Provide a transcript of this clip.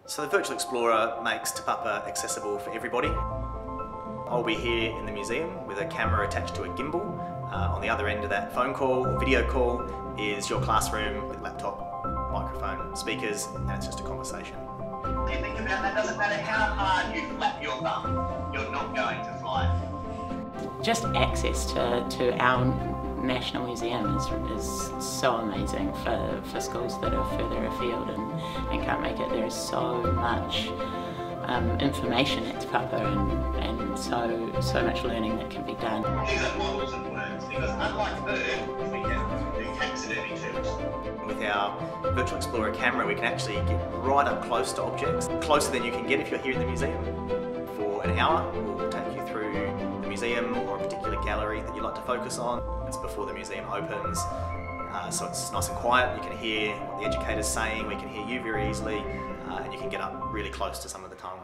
So the Virtual Explorer makes Te Papa accessible for everybody. I'll be here in the museum with a camera attached to a gimbal. On the other end of that phone call or video call is your classroom with laptop, microphone, speakers, and it's just a conversation. If you think about that, doesn't matter how hard you flap your thumb, you're not going to fly. Just access to our National Museum is so amazing for schools that are further afield and can't make it. There is so much information at Te Papa and so much learning that can be done. These are models of words because unlike bird, we can do taxidermy tools. With our Virtual Explorer camera, we can actually get right up close to objects, closer than you can get if you're here in the museum. For an hour, we'll take you through the museum or a particular gallery that you'd like to focus on. It's before the museum opens, so it's nice and quiet. You can hear what the educator's saying, we can hear you very easily, and you can get up really close to some of the time.